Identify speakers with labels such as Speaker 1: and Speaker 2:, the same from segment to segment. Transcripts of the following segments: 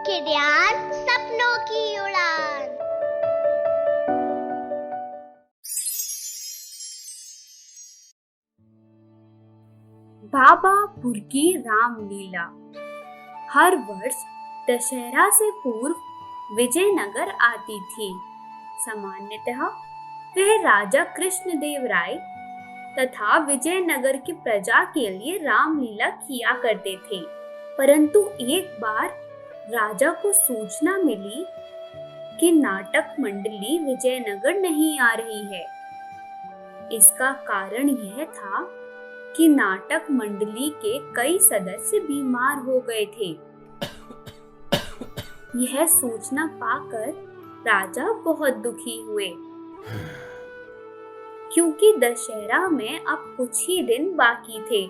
Speaker 1: सीखे ध्यान सपनों की उड़ान।
Speaker 2: बाबापुर की रामलीला। हर वर्ष दशहरा से पूर्व विजयनगर आती थी। सामान्यतः वह राजा कृष्णदेव राय तथा विजयनगर की प्रजा के लिए रामलीला किया करते थे। परंतु एक बार राजा को सूचना मिली कि नाटक मंडली विजयनगर नहीं आ रही है। इसका कारण यह था कि नाटक मंडली के कई सदस्य बीमार हो गए थे। यह सूचना पाकर राजा बहुत दुखी हुए, क्योंकि दशहरा में अब कुछ ही दिन बाकी थे।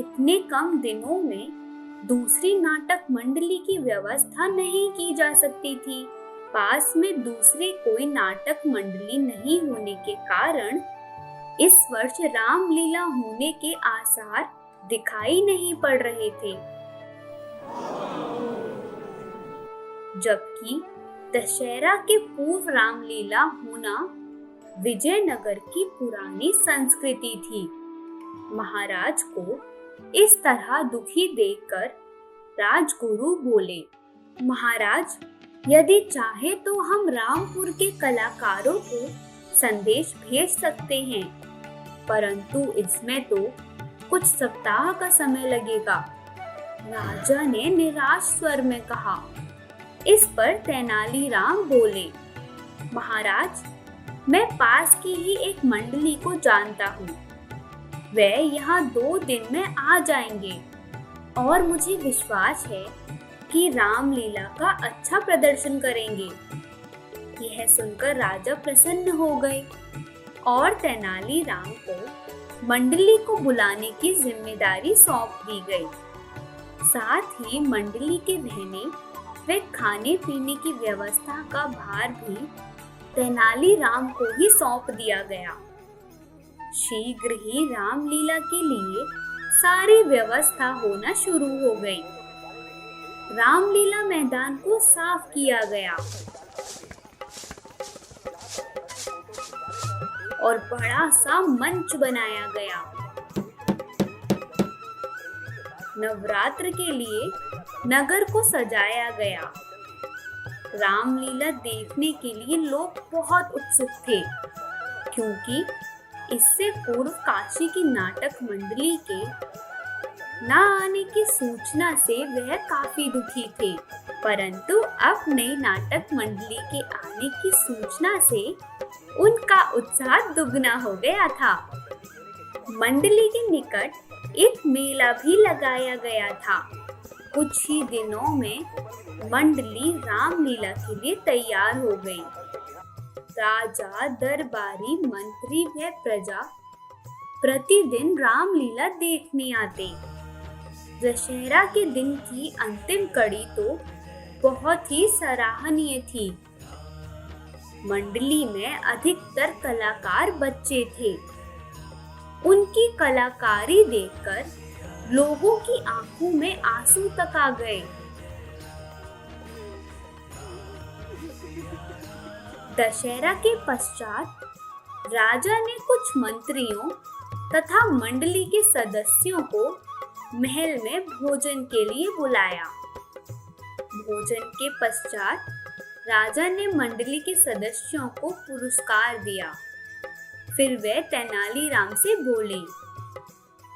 Speaker 2: इतने कम दिनों में दूसरी नाटक मंडली की व्यवस्था नहीं की जा सकती थी। पास में दूसरी कोई नाटक मंडली नहीं होने के कारण इस वर्ष रामलीला होने के आसार दिखाई नहीं पड़ रहे थे। जबकि दशहरा के पूर्व रामलीला होना विजयनगर की पुरानी संस्कृति थी। महाराज को इस तरह दुखी देखकर राजगुरु बोले, महाराज, यदि चाहे तो हम रामपुर के कलाकारों को संदेश भेज सकते हैं, परंतु इसमें तो कुछ सप्ताह का समय लगेगा। राजा ने निराश स्वर में कहा। इस पर तेनालीराम बोले, महाराज, मैं पास की ही एक मंडली को जानता हूँ। वे यहाँ 2 दिन में आ जाएंगे और मुझे विश्वास है कि रामलीला का अच्छा प्रदर्शन करेंगे। यह सुनकर राजा प्रसन्न हो गए और तेनालीराम को मंडली को बुलाने की जिम्मेदारी सौंप दी गई। साथ ही मंडली के रहने व खाने पीने की व्यवस्था का भार भी तेनालीराम को ही सौंप दिया गया। शीघ्र ही रामलीला के लिए सारी व्यवस्था होना शुरू हो गई। रामलीला मैदान को साफ किया गया और बड़ा सा मंच बनाया गया। नवरात्र के लिए नगर को सजाया गया। रामलीला देखने के लिए लोग बहुत उत्सुक थे, क्योंकि इससे पूर्व काशी की नाटक मंडली के न आने की सूचना से वह काफी दुखी थे। परंतु अब नई नाटक मंडली के आने की सूचना से उनका उत्साह दुगना हो गया था। मंडली के निकट एक मेला भी लगाया गया था। कुछ ही दिनों में मंडली रामलीला के लिए तैयार हो गई। राजा, दरबारी, मंत्री व प्रजा प्रतिदिन रामलीला देखने आते। दशहरा के दिन की अंतिम कड़ी तो बहुत ही सराहनीय थी। मंडली में अधिकतर कलाकार बच्चे थे। उनकी कलाकारी देखकर लोगों की आंखों में आंसू तक आ गए। दशहरा के पश्चात राजा ने कुछ मंत्रियों तथा मंडली के सदस्यों को महल में भोजन के लिए बुलाया। भोजन के पश्चात राजा ने मंडली के सदस्यों को पुरस्कार दिया। फिर वे तेनालीराम से बोले,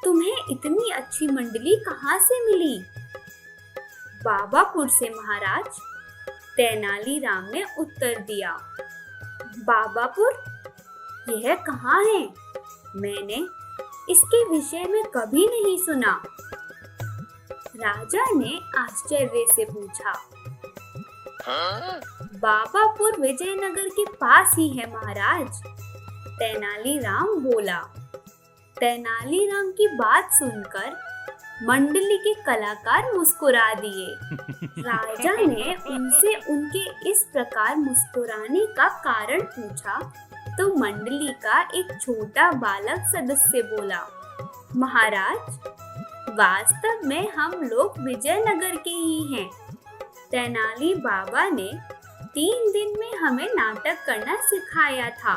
Speaker 2: तुम्हें इतनी अच्छी मंडली कहाँ से मिली? बाबापुर से महाराज, तेनालीराम ने उत्तर दिया। बाबापुर? यह कहाँ है? मैंने इसके विषय में कभी नहीं सुना। राजा ने आश्चर्य से पूछा। बाबापुर विजयनगर के पास ही है महाराज, तेनालीराम बोला। तेनालीराम की बात सुनकर मंडली के कलाकार मुस्कुरा दिए। राजा ने उनसे उनके इस प्रकार मुस्कुराने का कारण पूछा तो मंडली का एक छोटा बालक सदस्य बोला, महाराज, वास्तव में हम लोग विजयनगर के ही हैं। तेनाली बाबा ने 3 दिन में हमें नाटक करना सिखाया था,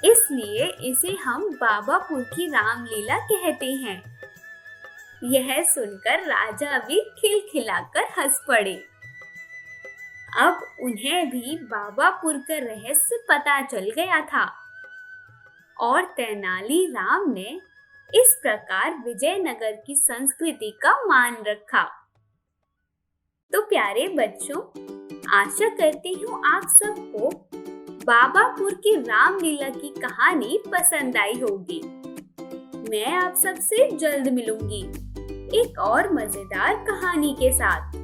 Speaker 2: इसलिए इसे हम बाबापुर की रामलीला कहते हैं। यह सुनकर राजा भी खिलखिलाकर हंस पड़े। अब उन्हें भी बाबापुर का रहस्य पता चल गया था और तेनाली राम ने इस प्रकार विजयनगर की संस्कृति का मान रखा। तो प्यारे बच्चों, आशा करती हूँ आप सबको बाबापुर की रामलीला की कहानी पसंद आई होगी। मैं आप सबसे जल्द मिलूंगी एक और मजेदार कहानी के साथ।